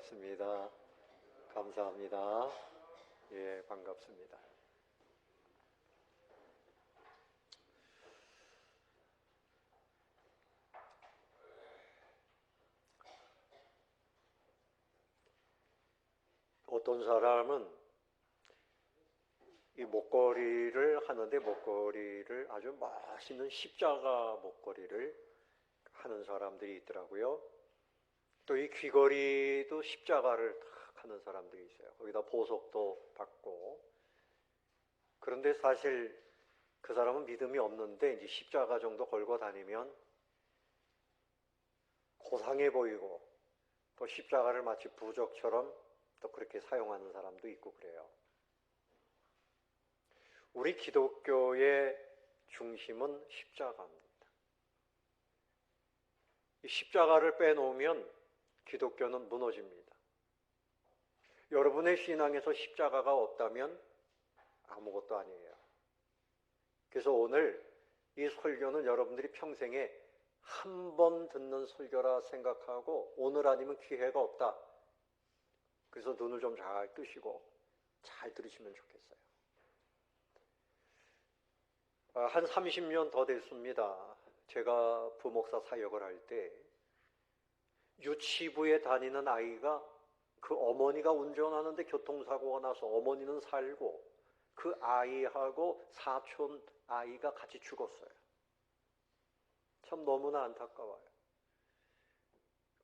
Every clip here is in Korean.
반갑습니다. 감사합니다. 예, 반갑습니다. 어떤 사람은 이 목걸이를 하는데 목걸이를 아주 멋있는 십자가 목걸이를 하는 사람들이 있더라고요. 또 이 귀걸이도 십자가를 탁 하는 사람들이 있어요. 거기다 보석도 받고. 그런데 사실 그 사람은 믿음이 없는데 이제 십자가 정도 걸고 다니면 고상해 보이고 또 십자가를 마치 부적처럼 또 그렇게 사용하는 사람도 있고 그래요. 우리 기독교의 중심은 십자가입니다. 이 십자가를 빼놓으면 기독교는 무너집니다. 여러분의 신앙에서 십자가가 없다면 아무것도 아니에요. 그래서 오늘 이 설교는 여러분들이 평생에 한 번 듣는 설교라 생각하고 오늘 아니면 기회가 없다. 그래서 눈을 좀 잘 뜨시고 잘 들으시면 좋겠어요. 한 30년 더 됐습니다. 제가 부목사 사역을 할 때 유치부에 다니는 아이가 그 어머니가 운전하는데 교통사고가 나서 어머니는 살고 그 아이하고 사촌 아이가 같이 죽었어요. 참 너무나 안타까워요.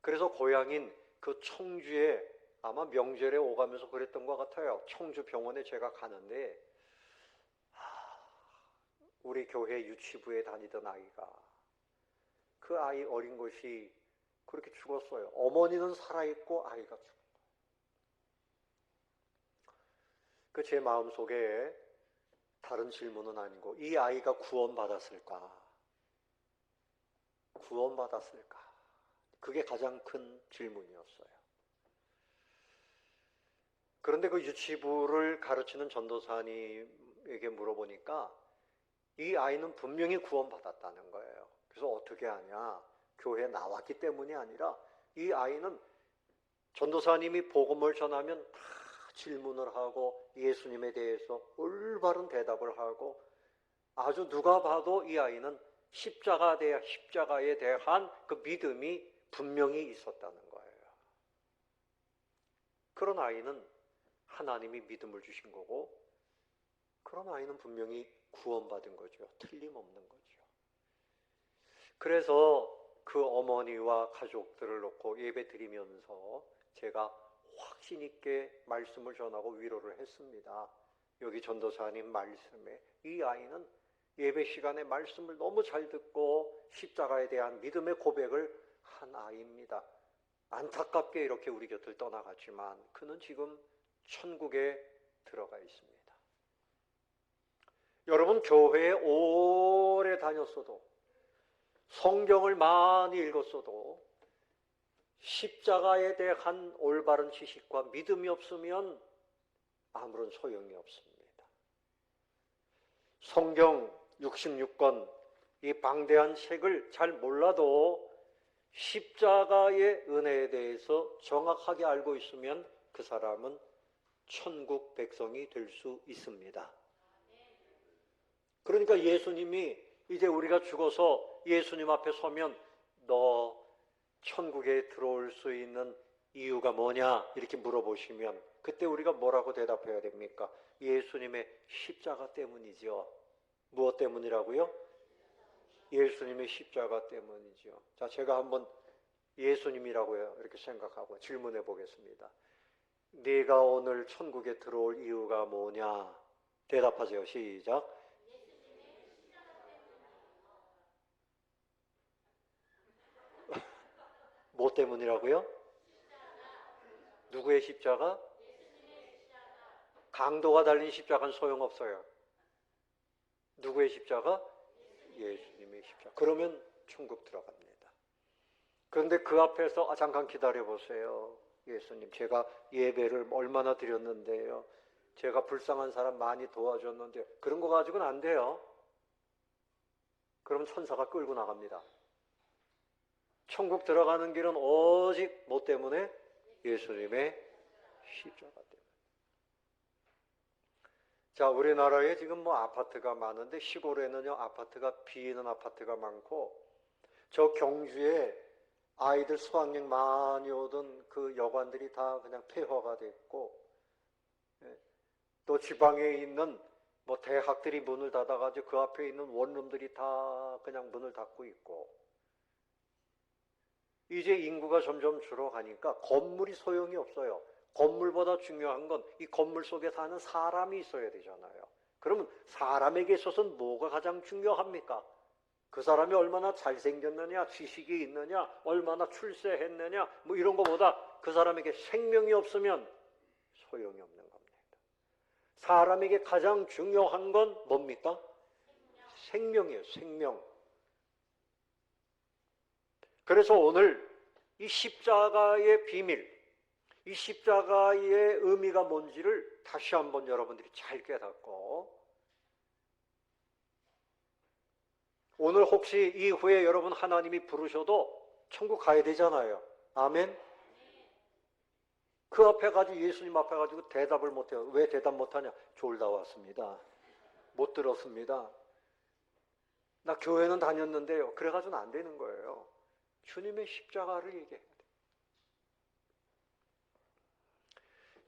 그래서 고향인 그 청주에 아마 명절에 오가면서 그랬던 것 같아요. 청주 병원에 제가 가는데 우리 교회 유치부에 다니던 아이가 그 아이 어린 것이 그렇게 죽었어요. 어머니는 살아있고 아이가 죽은 거예요. 그 제 마음속에 다른 질문은 아니고 이 아이가 구원받았을까? 구원받았을까? 그게 가장 큰 질문이었어요. 그런데 그 유치부를 가르치는 전도사님에게 물어보니까 이 아이는 분명히 구원받았다는 거예요. 그래서 어떻게 하냐? 교회에 나왔기 때문이 아니라 이 아이는 전도사님이 복음을 전하면 다 질문을 하고 예수님에 대해서 올바른 대답을 하고 아주 누가 봐도 이 아이는 십자가에 대한 그 믿음이 분명히 있었다는 거예요. 그런 아이는 하나님이 믿음을 주신 거고 그런 아이는 분명히 구원받은 거죠. 틀림없는 거죠. 그래서 그 어머니와 가족들을 놓고 예배 드리면서 제가 확신 있게 말씀을 전하고 위로를 했습니다. 여기 전도사님 말씀에 이 아이는 예배 시간에 말씀을 너무 잘 듣고 십자가에 대한 믿음의 고백을 한 아이입니다. 안타깝게 이렇게 우리 곁을 떠나갔지만 그는 지금 천국에 들어가 있습니다. 여러분 교회에 오래 다녔어도 성경을 많이 읽었어도 십자가에 대한 올바른 지식과 믿음이 없으면 아무런 소용이 없습니다. 성경 66권 이 방대한 책을 잘 몰라도 십자가의 은혜에 대해서 정확하게 알고 있으면 그 사람은 천국 백성이 될 수 있습니다. 그러니까 예수님이 이제 우리가 죽어서 예수님 앞에 서면 너 천국에 들어올 수 있는 이유가 뭐냐 이렇게 물어보시면 그때 우리가 뭐라고 대답해야 됩니까? 예수님의 십자가 때문이죠. 무엇 때문이라고요? 예수님의 십자가 때문이죠. 자, 제가 한번 예수님이라고요 이렇게 생각하고 질문해 보겠습니다. 네가 오늘 천국에 들어올 이유가 뭐냐? 대답하세요. 시작. 뭐 때문이라고요? 누구의 십자가? 강도가 달린 십자가는 소용없어요. 누구의 십자가? 예수님의 십자가. 그러면 천국 들어갑니다. 그런데 그 앞에서 잠깐 기다려보세요. 예수님, 제가 예배를 얼마나 드렸는데요. 제가 불쌍한 사람 많이 도와줬는데 그런 거 가지고는 안 돼요. 그럼 천사가 끌고 나갑니다. 천국 들어가는 길은 오직 뭐 때문에? 예수님의 십자가 때문에. 자, 우리나라에 지금 뭐 아파트가 많은데 시골에는요 아파트가 비는 아파트가 많고, 저 경주에 아이들 수학여행 많이 오던 그 여관들이 다 그냥 폐허가 됐고, 또 지방에 있는 뭐 대학들이 문을 닫아가지고 그 앞에 있는 원룸들이 다 그냥 문을 닫고 있고, 이제 인구가 점점 줄어가니까 건물이 소용이 없어요. 건물보다 중요한 건 이 건물 속에 사는 사람이 있어야 되잖아요. 그러면 사람에게 있어서는 뭐가 가장 중요합니까? 그 사람이 얼마나 잘생겼느냐, 지식이 있느냐, 얼마나 출세했느냐, 뭐 이런 것보다 그 사람에게 생명이 없으면 소용이 없는 겁니다. 사람에게 가장 중요한 건 뭡니까? 생명이에요, 생명. 그래서 오늘 이 십자가의 비밀, 이 십자가의 의미가 뭔지를 다시 한번 여러분들이 잘 깨닫고, 오늘 혹시 이후에 여러분 하나님이 부르셔도 천국 가야 되잖아요. 아멘. 그 앞에 가지고 예수님 앞에 가지고 대답을 못해요. 왜 대답 못하냐? 졸다 왔습니다. 못 들었습니다. 나 교회는 다녔는데요. 그래가지고는 안 되는 거예요. 주님의 십자가를 얘기해야 돼요.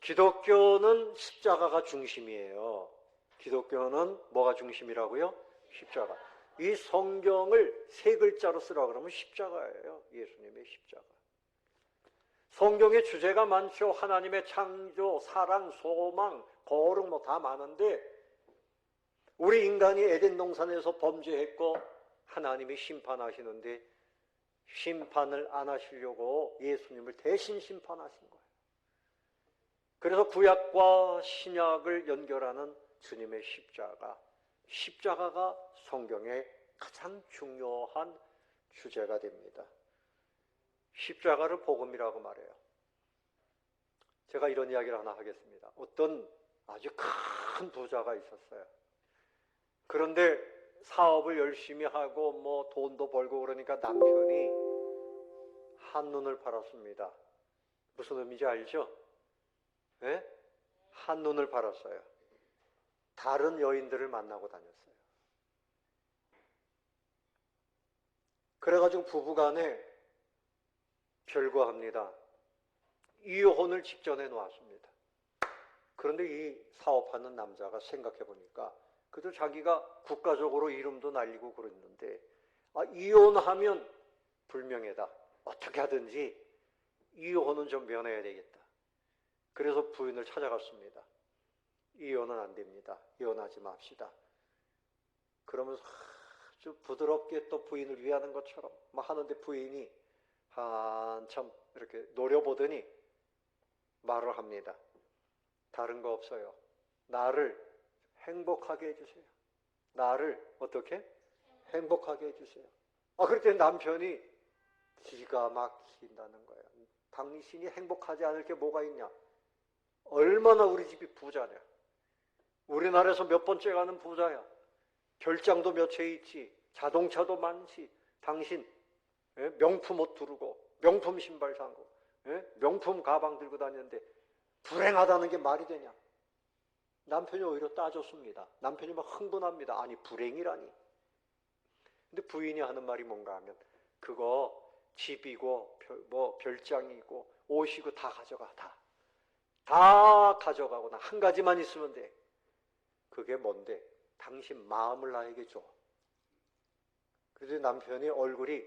기독교는 십자가가 중심이에요. 기독교는 뭐가 중심이라고요? 십자가. 이 성경을 세 글자로 쓰라고 그러면 십자가예요. 예수님의 십자가. 성경의 주제가 많죠. 하나님의 창조, 사랑, 소망, 거룩 뭐 다 많은데, 우리 인간이 에덴 동산에서 범죄했고 하나님이 심판하시는데 심판을 안 하시려고 예수님을 대신 심판하신 거예요. 그래서 구약과 신약을 연결하는 주님의 십자가, 십자가가 성경의 가장 중요한 주제가 됩니다. 십자가를 복음이라고 말해요. 제가 이런 이야기를 하나 하겠습니다. 어떤 아주 큰 부자가 있었어요. 그런데 사업을 열심히 하고 뭐 돈도 벌고 그러니까 남편이 한눈을 팔았습니다. 무슨 의미인지 알죠? 네? 한눈을 팔았어요. 다른 여인들을 만나고 다녔어요. 그래가지고 부부간에 결과합니다. 이혼을 직전에 놓았습니다. 그런데 이 사업하는 남자가 생각해 보니까 그래도 자기가 국가적으로 이름도 날리고 그랬는데, 이혼하면 불명예다. 어떻게 하든지 이혼은 좀 면해야 되겠다. 그래서 부인을 찾아갔습니다. 이혼은 안 됩니다. 이혼하지 맙시다. 그러면서 아주 부드럽게 또 부인을 위하는 것처럼 막 하는데, 부인이 한참 이렇게 노려보더니 말을 합니다. 다른 거 없어요. 나를 행복하게 해주세요. 나를 어떻게? 행복하게 해주세요. 그랬더니 남편이 기가 막힌다는 거예요. 당신이 행복하지 않을 게 뭐가 있냐? 얼마나 우리 집이 부자냐? 우리나라에서 몇 번째 가는 부자야. 별장도 몇 채 있지. 자동차도 많지. 당신 명품 옷 두르고 명품 신발 사고 명품 가방 들고 다니는데 불행하다는 게 말이 되냐? 남편이 오히려 따졌습니다. 남편이 막 흥분합니다. 아니, 불행이라니. 근데 부인이 하는 말이 뭔가 하면, 그거 집이고 뭐 별장이고 옷이고 다 가져가. 다 가져가고 나 한 가지만 있으면 돼. 그게 뭔데? 당신 마음을 나에게 줘. 그래서 남편이 얼굴이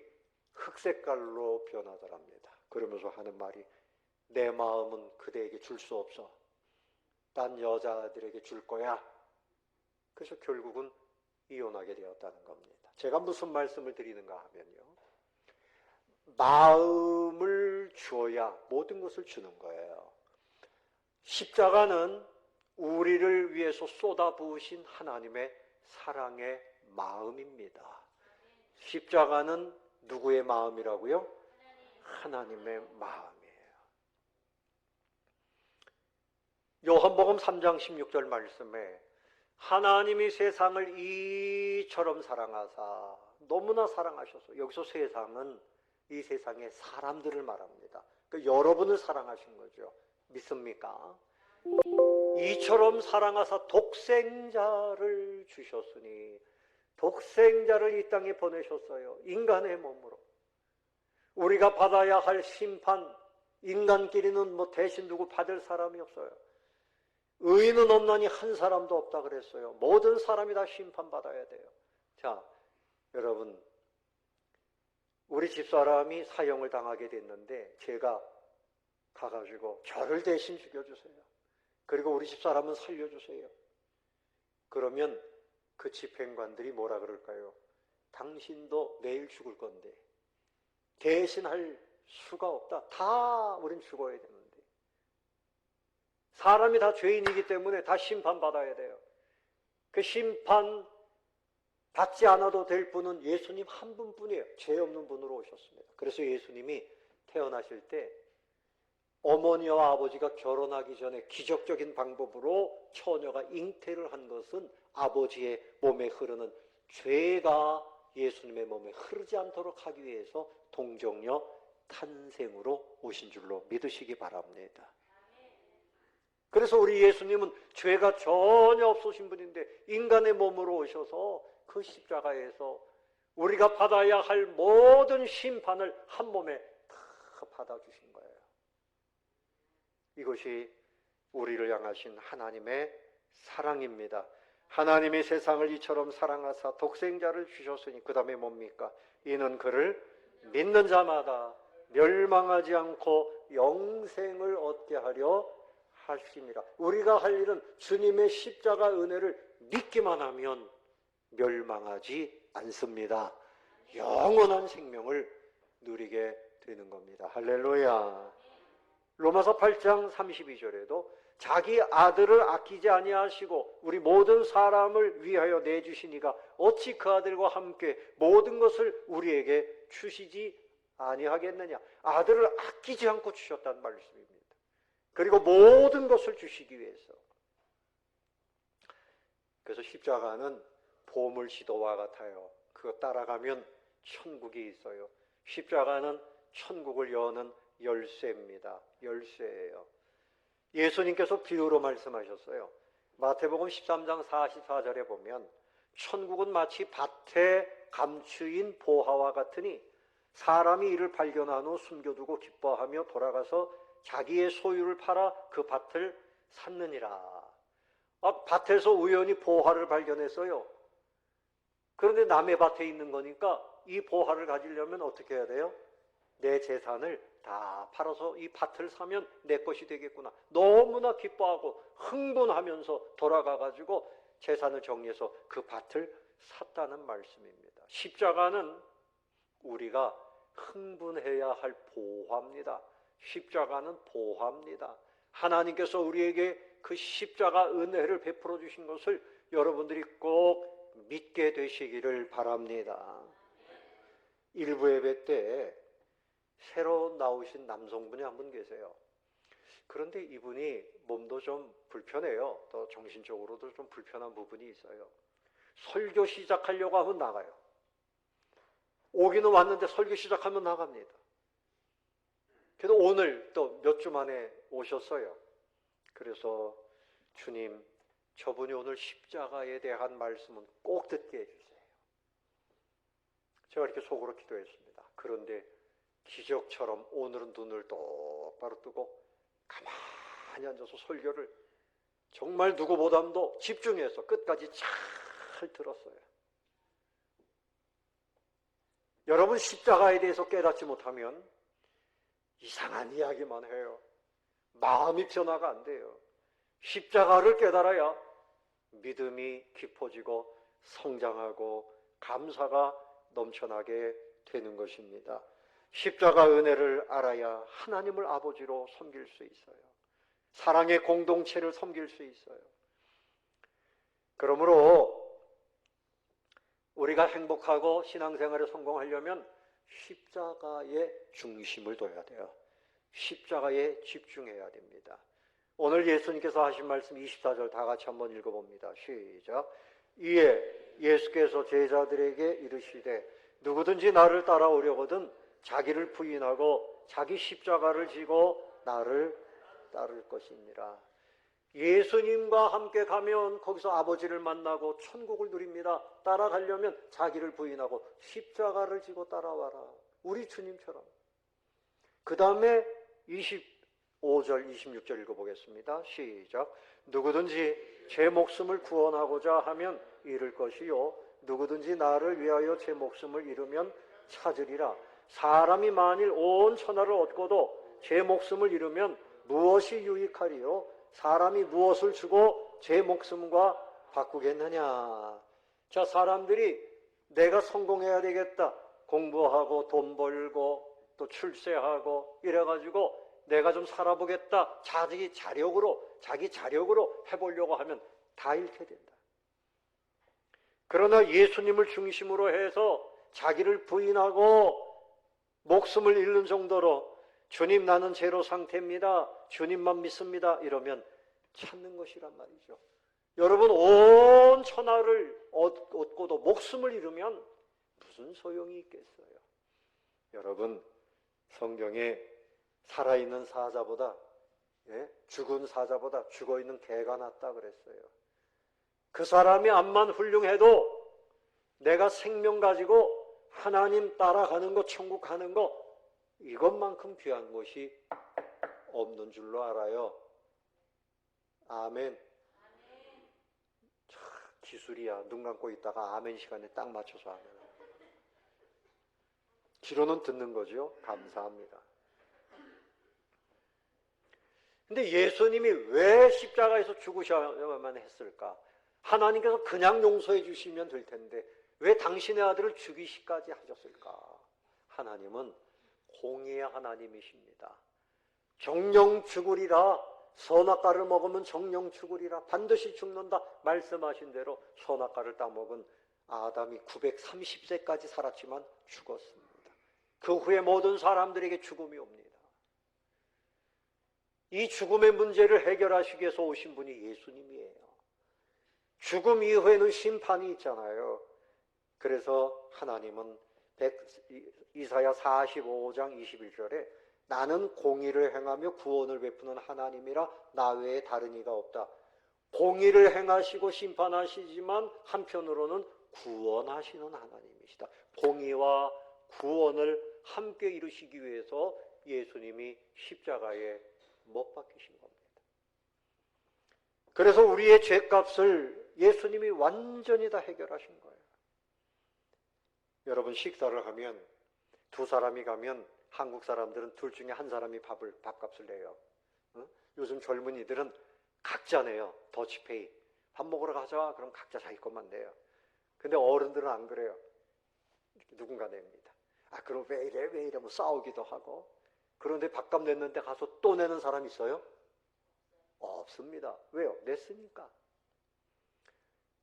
흑색깔로 변하더랍니다. 그러면서 하는 말이, 내 마음은 그대에게 줄 수 없어. 딴 여자들에게 줄 거야. 그래서 결국은 이혼하게 되었다는 겁니다. 제가 무슨 말씀을 드리는가 하면요, 마음을 주어야 모든 것을 주는 거예요. 십자가는 우리를 위해서 쏟아부으신 하나님의 사랑의 마음입니다. 십자가는 누구의 마음이라고요? 하나님의 마음이에요. 요한복음 3장 16절 말씀에 하나님이 세상을 이처럼 사랑하사, 너무나 사랑하셔서, 여기서 세상은 이 세상의 사람들을 말합니다. 여러분을 사랑하신 거죠. 믿습니까? 이처럼 사랑하사 독생자를 주셨으니, 독생자를 이 땅에 보내셨어요. 인간의 몸으로. 우리가 받아야 할 심판, 인간끼리는 뭐 대신 누구 받을 사람이 없어요. 의인은 없나니 한 사람도 없다 그랬어요. 모든 사람이 다 심판받아야 돼요. 자, 여러분, 우리 집사람이 사형을 당하게 됐는데 제가 가가지고 저를 대신 죽여주세요. 그리고 우리 집사람은 살려주세요. 그러면 그 집행관들이 뭐라 그럴까요? 당신도 내일 죽을 건데 대신할 수가 없다. 다 우린 죽어야 되는데. 사람이 다 죄인이기 때문에 다 심판받아야 돼요. 그 심판 받지 않아도 될 분은 예수님 한 분뿐이에요. 죄 없는 분으로 오셨습니다. 그래서 예수님이 태어나실 때 어머니와 아버지가 결혼하기 전에 기적적인 방법으로 처녀가 잉태를 한 것은 아버지의 몸에 흐르는 죄가 예수님의 몸에 흐르지 않도록 하기 위해서 동정녀 탄생으로 오신 줄로 믿으시기 바랍니다. 그래서 우리 예수님은 죄가 전혀 없으신 분인데 인간의 몸으로 오셔서 그 십자가에서 우리가 받아야 할 모든 심판을 한 몸에 다 받아주신 거예요. 이것이 우리를 향하신 하나님의 사랑입니다. 하나님이 세상을 이처럼 사랑하사 독생자를 주셨으니 그 다음에 뭡니까? 이는 그를 믿는 자마다 멸망하지 않고 영생을 얻게 하려 하심이라. 우리가 할 일은 주님의 십자가 은혜를 믿기만 하면 멸망하지 않습니다. 영원한 생명을 누리게 되는 겁니다. 할렐루야. 로마서 8장 32절에도 자기 아들을 아끼지 아니하시고 우리 모든 사람을 위하여 내주시니가 어찌 그 아들과 함께 모든 것을 우리에게 주시지 아니하겠느냐. 아들을 아끼지 않고 주셨다는 말씀입니다. 그리고 모든 것을 주시기 위해서. 그래서 십자가는 보물시도와 같아요. 그거 따라가면 천국이 있어요. 십자가는 천국을 여는 열쇠입니다. 열쇠예요. 예수님께서 비유로 말씀하셨어요. 마태복음 13장 44절에 보면 천국은 마치 밭에 감추인 보화와 같으니 사람이 이를 발견한 후 숨겨두고 기뻐하며 돌아가서 자기의 소유를 팔아 그 밭을 샀느니라. 밭에서 우연히 보화를 발견했어요. 그런데 남의 밭에 있는 거니까 이 보화를 가지려면 어떻게 해야 돼요? 내 재산을 다 팔아서 이 밭을 사면 내 것이 되겠구나. 너무나 기뻐하고 흥분하면서 돌아가가지고 재산을 정리해서 그 밭을 샀다는 말씀입니다. 십자가는 우리가 흥분해야 할 보화입니다. 십자가는 보화입니다. 하나님께서 우리에게 그 십자가 은혜를 베풀어 주신 것을 여러분들이 꼭 믿게 되시기를 바랍니다. 일부 예배 때 새로 나오신 남성분이 한 분 계세요. 그런데 이분이 몸도 좀 불편해요. 또 정신적으로도 좀 불편한 부분이 있어요. 설교 시작하려고 하면 나가요. 오기는 왔는데 설교 시작하면 나갑니다. 그래도 오늘 또 몇 주 만에 오셨어요. 그래서 주님, 저분이 오늘 십자가에 대한 말씀은 꼭 듣게 해주세요. 제가 이렇게 속으로 기도했습니다. 그런데 기적처럼 오늘은 눈을 똑바로 뜨고 가만히 앉아서 설교를 정말 누구보다도 집중해서 끝까지 잘 들었어요. 여러분, 십자가에 대해서 깨닫지 못하면 이상한 이야기만 해요. 마음이 변화가 안 돼요. 십자가를 깨달아야 믿음이 깊어지고 성장하고 감사가 넘쳐나게 되는 것입니다. 십자가 은혜를 알아야 하나님을 아버지로 섬길 수 있어요. 사랑의 공동체를 섬길 수 있어요. 그러므로 우리가 행복하고 신앙생활에 성공하려면 십자가에 중심을 둬야 돼요. 십자가에 집중해야 됩니다. 오늘 예수님께서 하신 말씀 24절 다 같이 한번 읽어봅니다. 시작. 이에 예수께서 제자들에게 이르시되 누구든지 나를 따라오려거든 자기를 부인하고 자기 십자가를 지고 나를 따를 것이니라. 예수님과 함께 가면 거기서 아버지를 만나고 천국을 누립니다. 따라가려면 자기를 부인하고 십자가를 지고 따라와라. 우리 주님처럼. 그 다음에 25절, 26절 읽어보겠습니다. 시작. 누구든지 제 목숨을 구원하고자 하면 잃을 것이요, 누구든지 나를 위하여 제 목숨을 잃으면 찾으리라. 사람이 만일 온 천하를 얻고도 제 목숨을 잃으면 무엇이 유익하리요? 사람이 무엇을 주고 제 목숨과 바꾸겠느냐? 자, 사람들이 내가 성공해야 되겠다, 공부하고 돈 벌고 또 출세하고 이래가지고 내가 좀 살아보겠다, 자기 자력으로 해보려고 하면 다 잃게 된다. 그러나 예수님을 중심으로 해서 자기를 부인하고 목숨을 잃는 정도로 주님, 나는 제로 상태입니다, 주님만 믿습니다, 이러면 찾는 것이란 말이죠. 여러분, 온 천하를 얻고도 목숨을 잃으면 무슨 소용이 있겠어요? 여러분, 성경에 살아있는 사자보다, 죽은 사자보다 죽어있는 개가 낫다 그랬어요. 그 사람이 암만 훌륭해도 내가 생명 가지고 하나님 따라가는 것, 천국 가는 것, 이것만큼 귀한 것이 없는 줄로 알아요. 아멘. 참 기술이야. 눈 감고 있다가 아멘 시간에 딱 맞춰서 하면. 기로는 듣는 거죠. 감사합니다. 근데 예수님이 왜 십자가에서 죽으셔야만 했을까? 하나님께서 그냥 용서해 주시면 될 텐데 왜 당신의 아들을 죽이시까지 하셨을까? 하나님은 공의의 하나님이십니다. 정령 죽으리라, 선악과를 먹으면 정령 죽으리라, 반드시 죽는다 말씀하신 대로 선악과를 따먹은 아담이 930세까지 살았지만 죽었습니다. 그 후에 모든 사람들에게 죽음이 옵니다. 이 죽음의 문제를 해결하시기 위해서 오신 분이 예수님이에요. 죽음 이후에는 심판이 있잖아요. 그래서 하나님은 이사야 45장 21절에 나는 공의를 행하며 구원을 베푸는 하나님이라 나 외에 다른 이가 없다. 공의를 행하시고 심판하시지만 한편으로는 구원하시는 하나님이시다. 공의와 구원을 함께 이루시기 위해서 예수님이 십자가에 못 박히신 겁니다. 그래서 우리의 죄값을 예수님이 완전히 다 해결하신 거예요. 여러분, 식사를 하면 두 사람이 가면 한국 사람들은 둘 중에 한 사람이 밥값을 내요. 요즘 젊은이들은 각자 내요. 더치페이. 밥 먹으러 가자. 그럼 각자 자기 것만 내요. 근데 어른들은 안 그래요. 누군가 냅니다. 그럼 왜 이래 뭐 싸우기도 하고. 그런데 밥값 냈는데 가서 또 내는 사람 있어요? 없습니다. 왜요? 냈으니까.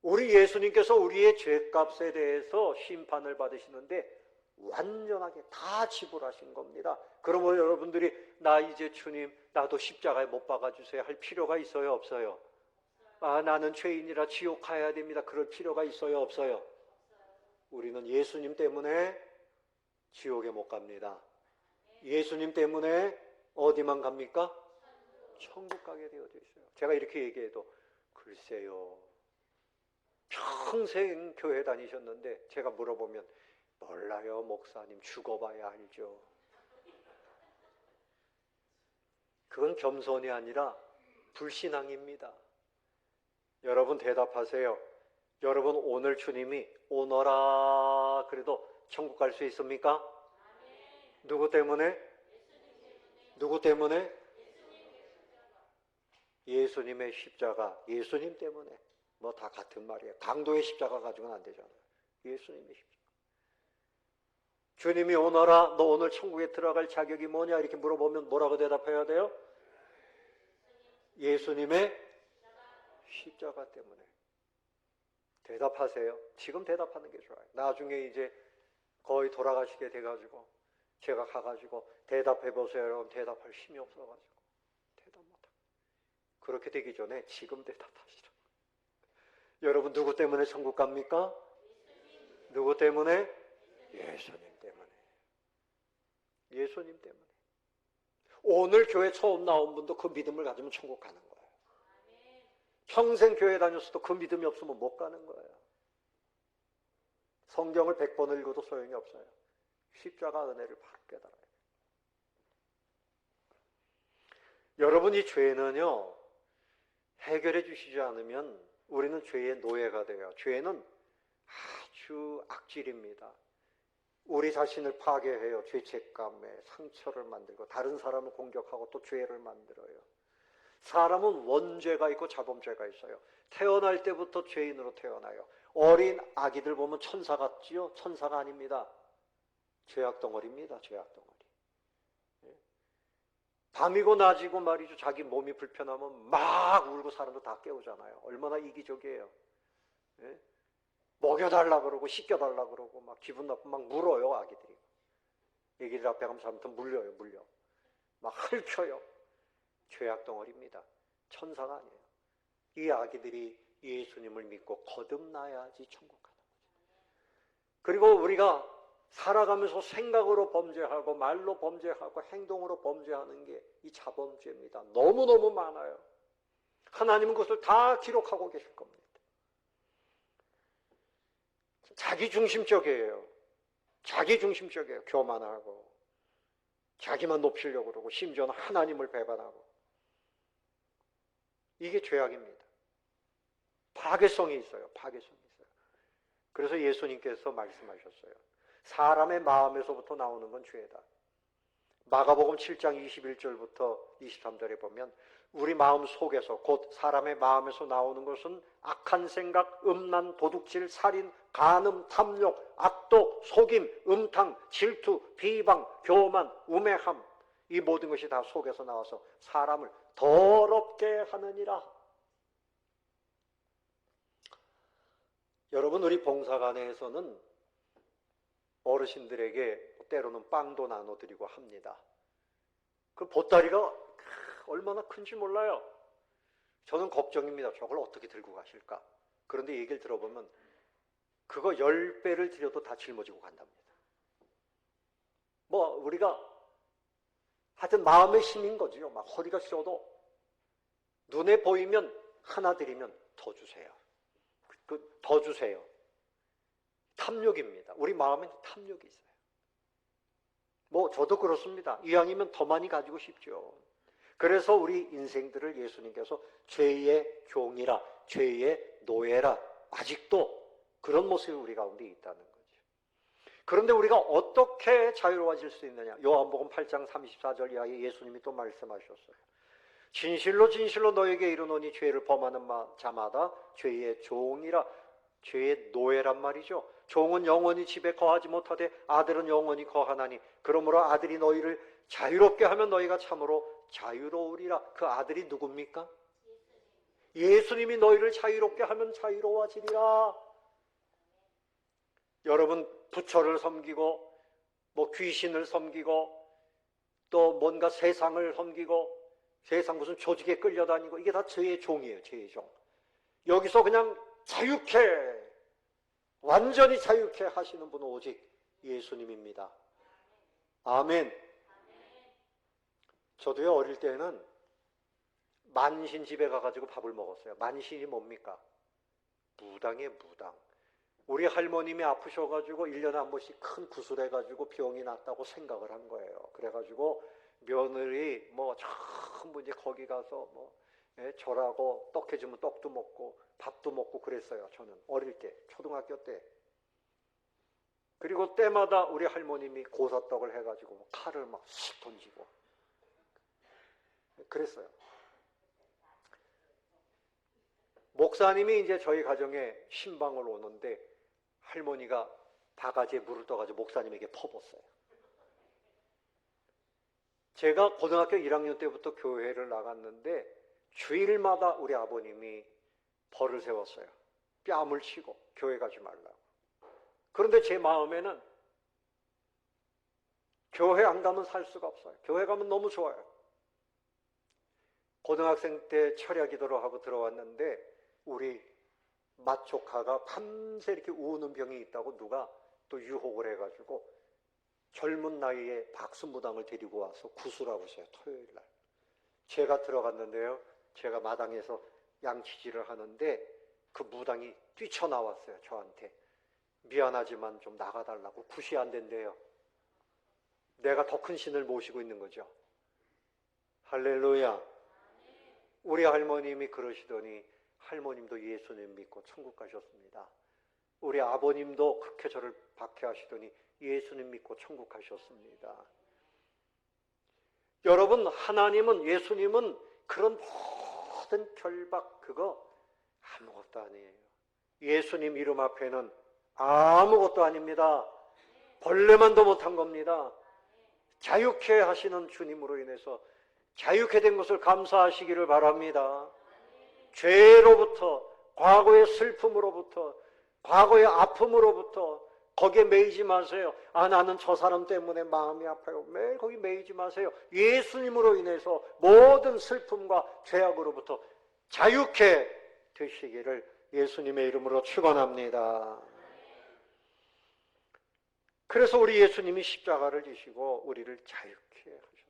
우리 예수님께서 우리의 죄값에 대해서 심판을 받으시는데 완전하게 다 지불하신 겁니다. 그러면 여러분들이 나 이제 주님 나도 십자가에 못 박아주세요 할 필요가 있어요? 없어요? 나는 죄인이라 지옥 가야 됩니다. 그럴 필요가 있어요? 없어요? 우리는 예수님 때문에 지옥에 못 갑니다. 예수님 때문에 어디만 갑니까? 천국 가게 되어져 있어요. 제가 이렇게 얘기해도 글쎄요, 평생 교회 다니셨는데 제가 물어보면 몰라요 목사님, 죽어봐야 알죠. 그건 겸손이 아니라 불신앙입니다. 여러분 대답하세요. 여러분 오늘 주님이 오너라 그래도 천국 갈 수 있습니까? 누구 때문에? 누구 때문에? 예수님의 십자가, 예수님 때문에. 뭐 다 같은 말이에요. 강도의 십자가 가지고는 안 되잖아요. 예수님의 십자가. 주님이 오너라, 너 오늘 천국에 들어갈 자격이 뭐냐 이렇게 물어보면 뭐라고 대답해야 돼요? 예수님의 십자가 때문에. 대답하세요. 지금 대답하는 게 좋아요. 나중에 이제 거의 돌아가시게 돼가지고 제가 가가지고 대답해보세요. 여러분 대답할 힘이 없어가지고 대답 못하고. 그렇게 되기 전에 지금 대답하시라. 여러분 누구 때문에 천국 갑니까? 누구 때문에? 예수님 때문에. 예수님 때문에. 오늘 교회 처음 나온 분도 그 믿음을 가지면 천국 가는 거예요. 평생 교회 다녔어도 그 믿음이 없으면 못 가는 거예요. 성경을 100번을 읽어도 소용이 없어요. 십자가 은혜를 바로 깨달아요. 여러분, 이 죄는요, 해결해 주시지 않으면 우리는 죄의 노예가 돼요. 죄는 아주 악질입니다. 우리 자신을 파괴해요. 죄책감에 상처를 만들고 다른 사람을 공격하고 또 죄를 만들어요. 사람은 원죄가 있고 자범죄가 있어요. 태어날 때부터 죄인으로 태어나요. 어린 아기들 보면 천사 같지요? 천사가 아닙니다. 죄악 덩어리입니다. 죄악 덩어리. 밤이고 낮이고 말이죠. 자기 몸이 불편하면 막 울고 사람도 다 깨우잖아요. 얼마나 이기적이에요. 먹여달라 그러고 씻겨달라 그러고 막 기분 나쁘면 막 물어요. 아기들이. 애기들 앞에 가면 잘못하면 물려요. 물려. 막 핥혀요. 죄악 덩어리입니다. 천사가 아니에요. 이 아기들이 예수님을 믿고 거듭나야지 천국 가는 거죠. 그리고 우리가 살아가면서 생각으로 범죄하고 말로 범죄하고 행동으로 범죄하는 게 이 자범죄입니다. 너무너무 많아요. 하나님은 그것을 다 기록하고 계실 겁니다. 자기중심적이에요. 자기중심적이에요. 교만하고 자기만 높이려고 그러고 심지어는 하나님을 배반하고. 이게 죄악입니다. 파괴성이 있어요. 파괴성이 있어요. 그래서 예수님께서 말씀하셨어요. 사람의 마음에서부터 나오는 건 죄다. 마가복음 7장 21절부터 23절에 보면 우리 마음 속에서 곧 사람의 마음에서 나오는 것은 악한 생각, 음란, 도둑질, 살인, 간음, 탐욕, 악독, 속임, 음탕, 질투, 비방, 교만, 우매함, 이 모든 것이 다 속에서 나와서 사람을 더럽게 하느니라. 여러분, 우리 봉사관에서는 어르신들에게 때로는 빵도 나눠드리고 합니다. 그 보따리가 얼마나 큰지 몰라요. 저는 걱정입니다. 저걸 어떻게 들고 가실까? 그런데 얘기를 들어보면 그거 10배를 드려도 다 짊어지고 간답니다. 뭐 우리가 하여튼 마음의 힘인 거죠. 막 허리가 쉬어도 눈에 보이면 하나 드리면 더 주세요. 더 주세요. 탐욕입니다. 우리 마음엔 탐욕이 있어요. 뭐 저도 그렇습니다. 이왕이면 더 많이 가지고 싶죠. 그래서 우리 인생들을 예수님께서 죄의 종이라, 죄의 노예라, 아직도 그런 모습이 우리 가운데 있다는 거죠. 그런데 우리가 어떻게 자유로워질 수 있느냐? 요한복음 8장 34절 이하에 예수님이 또 말씀하셨어요. 진실로 진실로 너에게 이르노니 죄를 범하는 자마다 죄의 종이라, 죄의 노예란 말이죠. 종은 영원히 집에 거하지 못하되 아들은 영원히 거하나니 그러므로 아들이 너희를 자유롭게 하면 너희가 참으로 자유로우리라. 그 아들이 누굽니까? 예수님이 너희를 자유롭게 하면 자유로워지리라. 여러분, 부처를 섬기고 뭐 귀신을 섬기고 또 뭔가 세상을 섬기고 세상 무슨 조직에 끌려다니고 이게 다 죄의 종이에요. 죄의 종. 여기서 그냥 자유케, 완전히 자유케 하시는 분은 오직 예수님입니다. 아멘. 저도요, 어릴 때는 만신 집에 가가지고 밥을 먹었어요. 만신이 뭡니까? 무당이에요, 무당. 우리 할머님이 아프셔가지고 1년에 한 번씩 큰 구슬해가지고 병이 났다고 생각을 한 거예요. 그래가지고 며느리 뭐 전부 이제 거기 가서 뭐 절하고 떡 해주면 떡도 먹고 밥도 먹고 그랬어요. 저는 어릴 때, 초등학교 때. 그리고 때마다 우리 할머님이 고사떡을 해가지고 뭐 칼을 막 씩 던지고 그랬어요. 목사님이 이제 저희 가정에 신방을 오는데 할머니가 바가지에 물을 떠가지고 목사님에게 퍼붓어요. 제가 고등학교 1학년 때부터 교회를 나갔는데 주일마다 우리 아버님이 벌을 세웠어요. 뺨을 치고 교회 가지 말라고. 그런데 제 마음에는 교회 안 가면 살 수가 없어요. 교회 가면 너무 좋아요. 고등학생 때 철야 기도를 하고 들어왔는데 우리 맏조카가 밤새 이렇게 우는 병이 있다고 누가 또 유혹을 해가지고 젊은 나이에 박수무당을 데리고 와서 구슬하고 있어요. 토요일 날. 제가 들어갔는데요. 제가 마당에서 양치질을 하는데 그 무당이 뛰쳐나왔어요. 저한테. 미안하지만 좀 나가달라고. 굿이 안 된대요. 내가 더 큰 신을 모시고 있는 거죠. 할렐루야. 우리 할머님이 그러시더니 할머님도 예수님 믿고 천국 가셨습니다. 우리 아버님도 그렇게 저를 박해하시더니 예수님 믿고 천국 가셨습니다. 여러분, 하나님은, 예수님은 그런 모든 결박 그거 아무것도 아니에요. 예수님 이름 앞에는 아무것도 아닙니다. 벌레만도 못한 겁니다. 자유케 하시는 주님으로 인해서 자유케 된 것을 감사하시기를 바랍니다. 죄로부터, 과거의 슬픔으로부터, 과거의 아픔으로부터 거기에 매이지 마세요. 아, 나는 저 사람 때문에 마음이 아파요. 매일 거기 매이지 마세요. 예수님으로 인해서 모든 슬픔과 죄악으로부터 자유케 되시기를 예수님의 이름으로 축원합니다. 그래서 우리 예수님이 십자가를 지시고 우리를 자유케 하셨어요.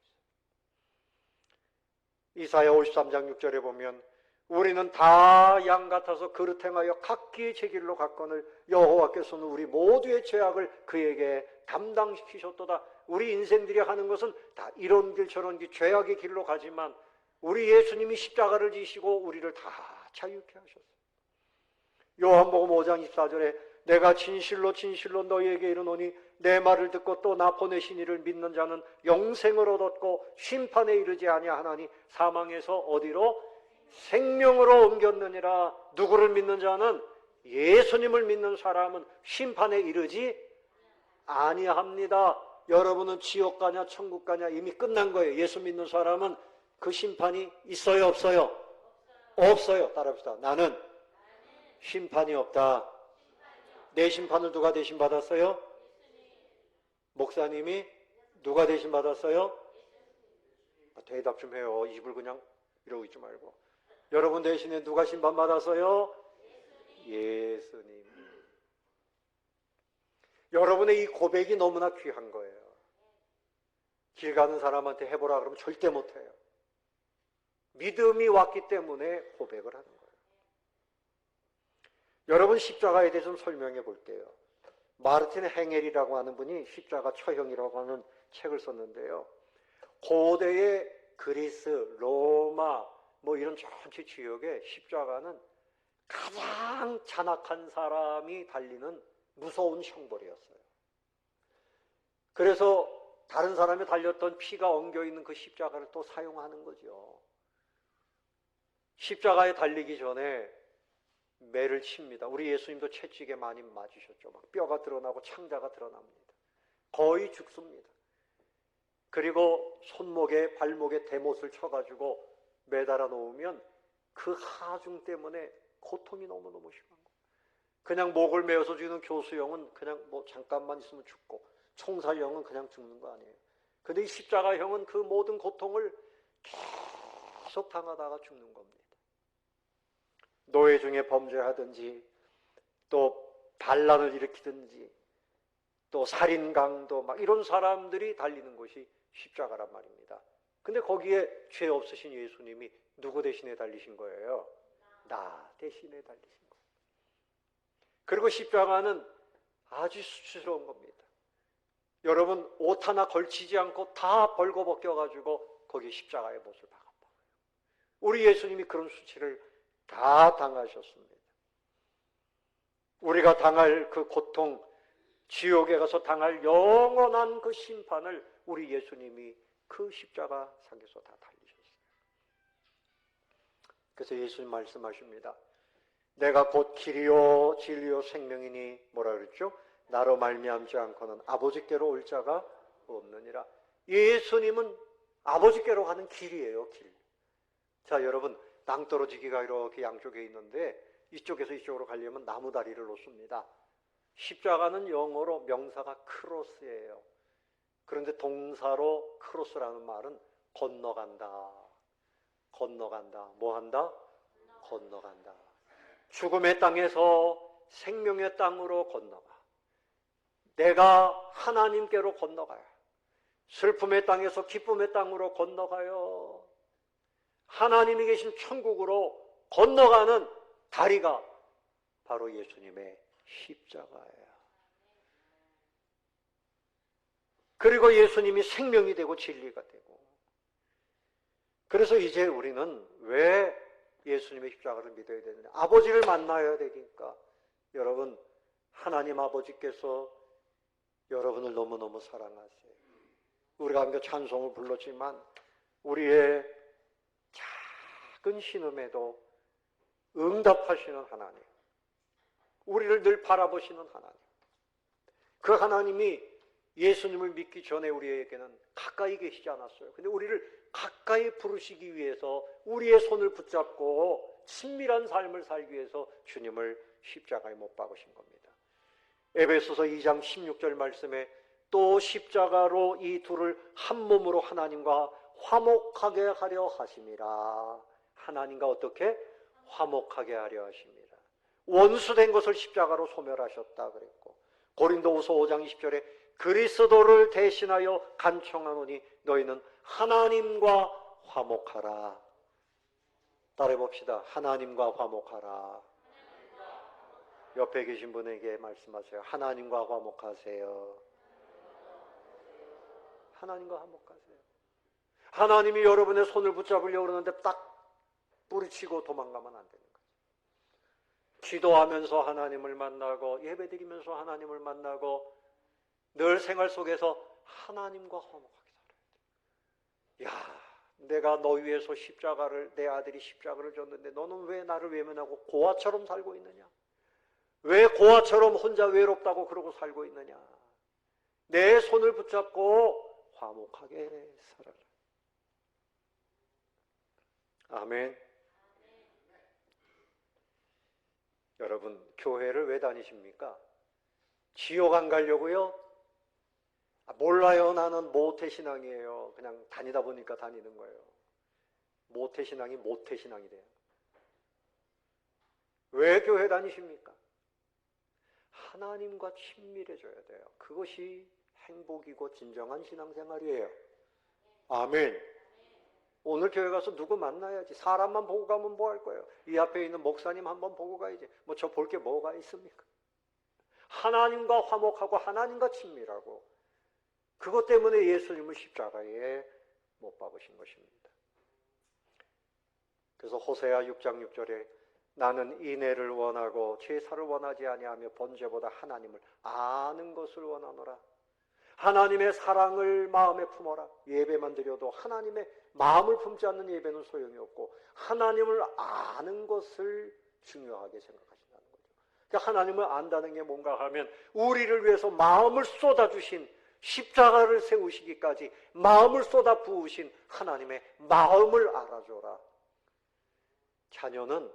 이사야 53장 6절에 보면 우리는 다 양 같아서 그릇 행하여 각기 제 길로 갔거늘 여호와께서는 우리 모두의 죄악을 그에게 담당시키셨도다. 우리 인생들이 하는 것은 다 이런 길 저런 길 죄악의 길로 가지만 우리 예수님이 십자가를 지시고 우리를 다 자유케 하셨어요. 요한복음 5장 24절에 내가 진실로 진실로 너희에게 이르노니 내 말을 듣고 또 나 보내신 이를 믿는 자는 영생을 얻었고 심판에 이르지 아니하나니 사망에서 어디로? 생명으로 옮겼느니라. 누구를 믿는 자는? 예수님을 믿는 사람은 심판에 이르지 아니합니다. 여러분은 지옥 가냐 천국 가냐 이미 끝난 거예요. 예수 믿는 사람은 그 심판이 있어요 없어요? 없어요. 따라합시다. 나는 심판이 없다. 내 심판을 누가 대신 받았어요? 목사님이 누가 대신 받았어요? 대답 좀 해요. 입을 그냥 이러고 있지 말고. 여러분 대신에 누가 심판 받았어요? 예수님. 여러분의 이 고백이 너무나 귀한 거예요. 길 가는 사람한테 해보라 그러면 절대 못해요. 믿음이 왔기 때문에 고백을 하는 거예요. 여러분 십자가에 대해서 좀 설명해 볼게요. 마르틴 행헬이라고 하는 분이 십자가 처형이라고 하는 책을 썼는데요. 고대의 그리스, 로마 뭐 이런 전체 지역에 십자가는 가장 잔악한 사람이 달리는 무서운 형벌이었어요. 그래서 다른 사람이 달렸던 피가 엉겨 있는 그 십자가를 또 사용하는 거죠. 십자가에 달리기 전에 매를 칩니다. 우리 예수님도 채찍에 많이 맞으셨죠. 막 뼈가 드러나고 창자가 드러납니다. 거의 죽습니다. 그리고 손목에 발목에 대못을 쳐가지고 매달아 놓으면 그 하중 때문에 고통이 너무너무 심한 거예요. 그냥 목을 메어서 죽이는 교수형은 그냥 뭐 잠깐만 있으면 죽고 총살형은 그냥 죽는 거 아니에요. 근데 이 십자가형은 그 모든 고통을 계속 당하다가 죽는 겁니다. 노예 중에 범죄하든지 또 반란을 일으키든지 또 살인강도 막 이런 사람들이 달리는 곳이 십자가란 말입니다. 근데 거기에 죄 없으신 예수님이 누구 대신에 달리신 거예요? 나 대신에 달리신 거예요. 그리고 십자가는 아주 수치스러운 겁니다. 여러분 옷 하나 걸치지 않고 다 벌거벗겨가지고 거기 십자가의 못을 박았다. 우리 예수님이 그런 수치를 다 당하셨습니다. 우리가 당할 그 고통, 지옥에 가서 당할 영원한 그 심판을 우리 예수님이 그 십자가 상에서 다 달리셨어요. 그래서 예수님 말씀하십니다. 내가 곧 길이요 진리요 생명이니 뭐라 그랬죠? 나로 말미암지 않고는 아버지께로 올 자가 없느니라. 예수님은 아버지께로 가는 길이에요. 길. 자, 여러분 낭떠러지기가 이렇게 양쪽에 있는데 이쪽에서 이쪽으로 가려면 나무다리를 놓습니다. 십자가는 영어로 명사가 크로스예요. 그런데 동사로 크로스라는 말은 건너간다. 건너간다. 뭐 한다? 건너간다. 죽음의 땅에서 생명의 땅으로 건너가. 내가 하나님께로 건너가요. 슬픔의 땅에서 기쁨의 땅으로 건너가요. 하나님이 계신 천국으로 건너가는 다리가 바로 예수님의 십자가예요. 그리고 예수님이 생명이 되고 진리가 되고, 그래서 이제 우리는 왜 예수님의 십자가를 믿어야 되느냐? 아버지를 만나야 되니까. 여러분, 하나님 아버지께서 여러분을 너무너무 사랑하세요. 우리가 함께 찬송을 불렀지만 우리의 작은 신음에도 응답하시는 하나님, 우리를 늘 바라보시는 하나님, 그 하나님이 예수님을 믿기 전에 우리에게는 가까이 계시지 않았어요. 근데 우리를 가까이 부르시기 위해서 우리의 손을 붙잡고 친밀한 삶을 살기 위해서 주님을 십자가에 못 박으신 겁니다. 에베소서 2장 16절 말씀에 또 십자가로 이 둘을 한 몸으로 하나님과 화목하게 하려 하심이라. 하나님과 어떻게? 화목하게 하려 하심이라. 원수된 것을 십자가로 소멸하셨다 그랬고, 고린도후서 5장 20절에 그리스도를 대신하여 간청하노니 너희는 하나님과 화목하라. 따라해 봅시다. 하나님과 화목하라. 옆에 계신 분에게 말씀하세요. 하나님과 화목하세요. 하나님과 화목하세요. 하나님이 여러분의 손을 붙잡으려고 그러는데 딱 뿌리치고 도망가면 안 되는 거죠. 기도하면서 하나님을 만나고 예배드리면서 하나님을 만나고 늘 생활 속에서 하나님과 화목하게 살아야 돼요. 야, 내가 너 위해서 십자가를, 내 아들이 십자가를 졌는데 너는 왜 나를 외면하고 고아처럼 살고 있느냐? 왜 고아처럼 혼자 외롭다고 그러고 살고 있느냐? 내 손을 붙잡고 화목하게 살아라. 아멘. 여러분, 교회를 왜 다니십니까? 지옥 안 가려고요? 몰라요. 나는 모태신앙이에요. 그냥 다니다 보니까 다니는 거예요. 모태신앙이 모태신앙이 돼요. 왜 교회 다니십니까? 하나님과 친밀해져야 돼요. 그것이 행복이고 진정한 신앙생활이에요. 아멘. 오늘 교회 가서 누구 만나야지. 사람만 보고 가면 뭐 할 거예요? 이 앞에 있는 목사님 한번 보고 가야지. 뭐 저 볼 게 뭐가 있습니까? 하나님과 화목하고 하나님과 친밀하고, 그것 때문에 예수님을 십자가에 못 박으신 것입니다. 그래서 호세아 6장 6절에 나는 인애를 원하고 제사를 원하지 아니하며 번제보다 하나님을 아는 것을 원하노라. 하나님의 사랑을 마음에 품어라. 예배만 드려도 하나님의 마음을 품지 않는 예배는 소용이 없고 하나님을 아는 것을 중요하게 생각하신다는 거죠. 그러니까 하나님을 안다는 게 뭔가 하면 우리를 위해서 마음을 쏟아주신, 십자가를 세우시기까지 마음을 쏟아 부으신 하나님의 마음을 알아줘라. 자녀는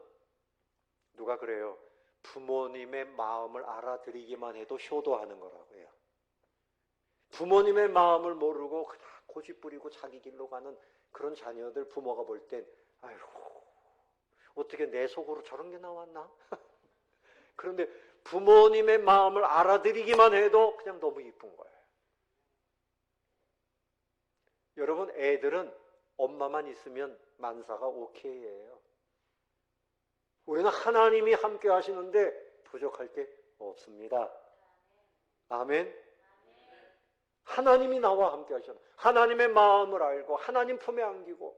누가 그래요? 부모님의 마음을 알아들이기만 해도 효도하는 거라고 해요. 부모님의 마음을 모르고 그냥 고집 부리고 자기 길로 가는 그런 자녀들 부모가 볼 땐 아이고 어떻게 내 속으로 저런 게 나왔나? 그런데 부모님의 마음을 알아들이기만 해도 그냥 너무 이쁜 거예요. 여러분, 애들은 엄마만 있으면 만사가 오케이예요. 우리는 하나님이 함께 하시는데 부족할 게 없습니다. 아멘. 하나님이 나와 함께 하시잖아요. 하나님의 마음을 알고 하나님 품에 안기고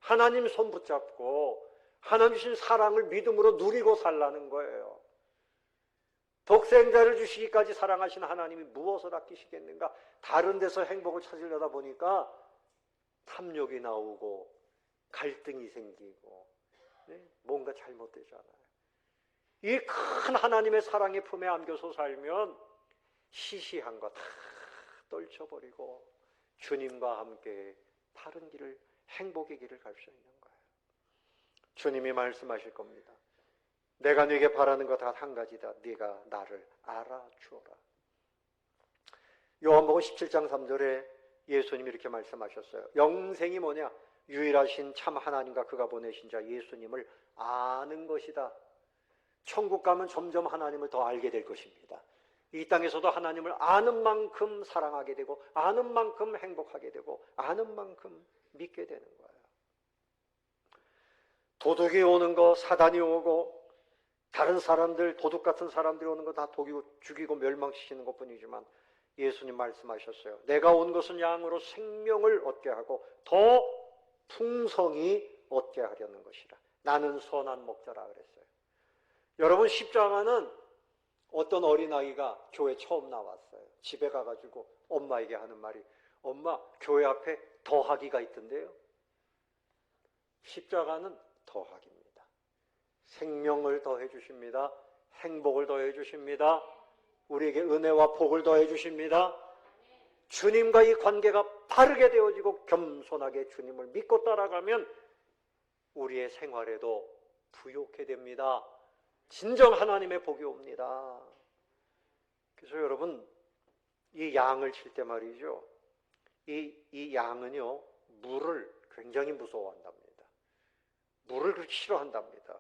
하나님 손 붙잡고 하나님 주신 사랑을 믿음으로 누리고 살라는 거예요. 독생자를 주시기까지 사랑하신 하나님이 무엇을 아끼시겠는가? 다른 데서 행복을 찾으려다 보니까 탐욕이 나오고 갈등이 생기고 뭔가 잘못되잖아요. 이 큰 하나님의 사랑의 품에 안겨서 살면 시시한 거 다 떨쳐버리고 주님과 함께 바른 길을, 행복의 길을 갈 수 있는 거예요. 주님이 말씀하실 겁니다. 내가 네게 바라는 것 단 한 가지다. 네가 나를 알아주어라. 요한복음 17장 3절에 예수님이 이렇게 말씀하셨어요. 영생이 뭐냐? 유일하신 참 하나님과 그가 보내신 자 예수님을 아는 것이다. 천국 가면 점점 하나님을 더 알게 될 것입니다. 이 땅에서도 하나님을 아는 만큼 사랑하게 되고, 아는 만큼 행복하게 되고, 아는 만큼 믿게 되는 거예요. 도둑이 오는 거, 사단이 오고, 다른 사람들, 도둑 같은 사람들이 오는 거 다 죽이고 멸망시키는 것뿐이지만, 예수님 말씀하셨어요. 내가 온 것은 양으로 생명을 얻게 하고 더 풍성히 얻게 하려는 것이라. 나는 선한 목자라 그랬어요. 여러분, 십자가는 어떤 어린아이가 교회 처음 나왔어요. 집에 가가지고 엄마에게 하는 말이, 엄마, 교회 앞에 더하기가 있던데요. 십자가는 더하기입니다. 생명을 더해 주십니다. 행복을 더해 주십니다. 우리에게 은혜와 복을 더해 주십니다. 주님과 이 관계가 바르게 되어지고 겸손하게 주님을 믿고 따라가면 우리의 생활에도 부욕해 됩니다. 진정 하나님의 복이 옵니다. 그래서 여러분, 이 양을 칠 때 말이죠, 이 양은요, 물을 굉장히 무서워한답니다. 물을 그렇게 싫어한답니다.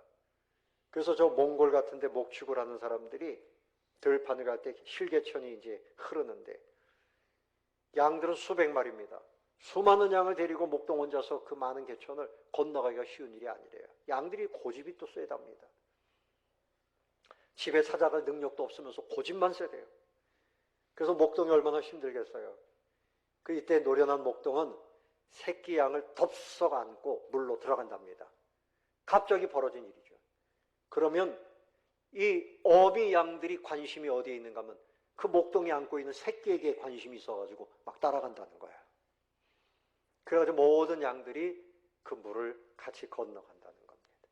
그래서 저 몽골 같은 데 목축을 하는 사람들이 들판을 갈 때 실개천이 이제 흐르는데, 양들은 수백 마리입니다. 수많은 양을 데리고 목동 혼자서 그 많은 개천을 건너가기가 쉬운 일이 아니래요. 양들이 고집이 또 세답니다. 집에 찾아갈 능력도 없으면서 고집만 세대요. 그래서 목동이 얼마나 힘들겠어요. 그 이때 노련한 목동은 새끼 양을 덥석 안고 물로 들어간답니다. 갑자기 벌어진 일이죠. 그러면 이 어미 양들이 관심이 어디에 있는가 하면 그 목동이 안고 있는 새끼에게 관심이 있어가지고 막 따라간다는 거예요. 그래가지고 모든 양들이 그 물을 같이 건너간다는 겁니다.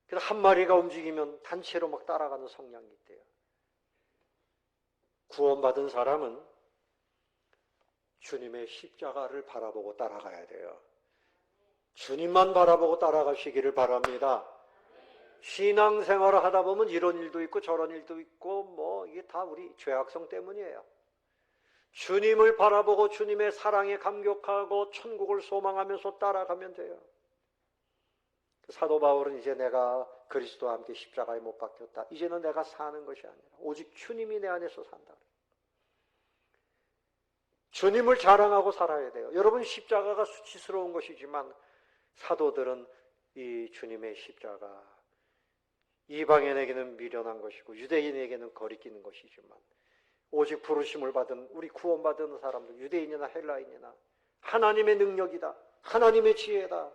그래서 한 마리가 움직이면 단체로 막 따라가는 성향이 있대요. 구원받은 사람은 주님의 십자가를 바라보고 따라가야 돼요. 주님만 바라보고 따라가시기를 바랍니다. 신앙생활을 하다 보면 이런 일도 있고 저런 일도 있고 뭐 이게 다 우리 죄악성 때문이에요. 주님을 바라보고 주님의 사랑에 감격하고 천국을 소망하면서 따라가면 돼요. 사도 바울은 이제 내가 그리스도와 함께 십자가에 못 박혔다. 이제는 내가 사는 것이 아니라 오직 주님이 내 안에서 산다. 주님을 자랑하고 살아야 돼요. 여러분, 십자가가 수치스러운 것이지만 사도들은 이 주님의 십자가, 이방인에게는 미련한 것이고 유대인에게는 거리끼는 것이지만 오직 부르심을 받은 우리 구원받은 사람들, 유대인이나 헬라인이나 하나님의 능력이다, 하나님의 지혜다,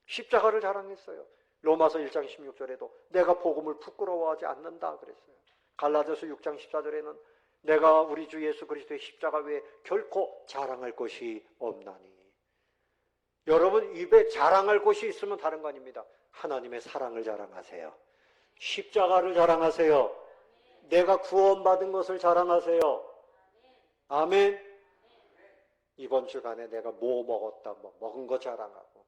십자가를 자랑했어요. 로마서 1장 16절에도 내가 복음을 부끄러워하지 않는다 그랬어요. 갈라디아서 6장 14절에는 내가 우리 주 예수 그리스도의 십자가 외에 결코 자랑할 것이 없나니. 여러분, 입에 자랑할 것이 있으면 다른 거 아닙니다. 하나님의 사랑을 자랑하세요. 십자가를 자랑하세요. 내가 구원받은 것을 자랑하세요. 아멘. 이번 주간에 내가 뭐 먹었다, 뭐 먹은 거 자랑하고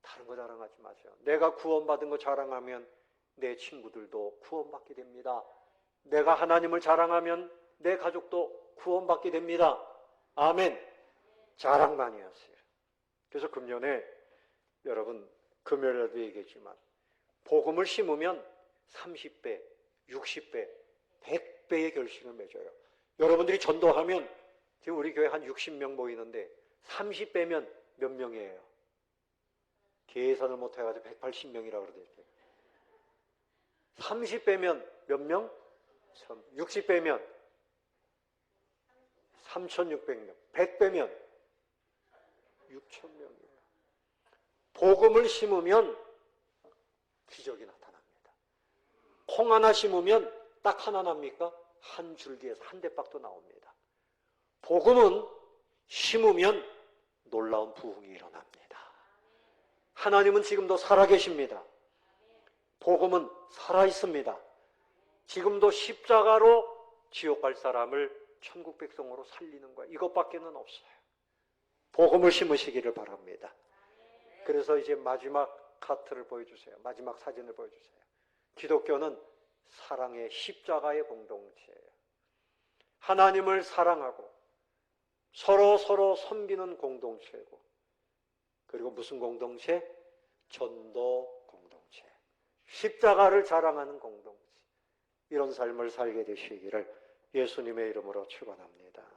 다른 거 자랑하지 마세요. 내가 구원받은 거 자랑하면 내 친구들도 구원받게 됩니다. 내가 하나님을 자랑하면 내 가족도 구원받게 됩니다. 아멘. 자랑 많이 하세요. 그래서 금년에 여러분, 금요일에도 얘기했지만 복음을 심으면 30배, 60배, 100배의 결실을 맺어요. 여러분들이 전도하면 지금 우리 교회 한 60명 모이는데 30배면 몇 명이에요? 계산을 못해가지고 180명이라고 그러더라고요. 30배면 몇 명? 60배면 3,600명. 100배면 6,000명이에요. 복음을 심으면 기적이 나타납니다. 콩 하나 심으면 딱 하나 납니까? 한 줄기에서 한 대박도 나옵니다. 복음은 심으면 놀라운 부흥이 일어납니다. 하나님은 지금도 살아계십니다. 복음은 살아있습니다. 지금도 십자가로 지옥 갈 사람을 천국 백성으로 살리는 거예요. 이것밖에는 없어요. 복음을 심으시기를 바랍니다. 그래서 이제 마지막 카트를 보여주세요. 마지막 사진을 보여주세요. 기독교는 사랑의 십자가의 공동체예요. 하나님을 사랑하고 서로 섬기는 공동체고, 그리고 무슨 공동체? 전도 공동체. 십자가를 자랑하는 공동체. 이런 삶을 살게 되시기를 예수님의 이름으로 축원합니다.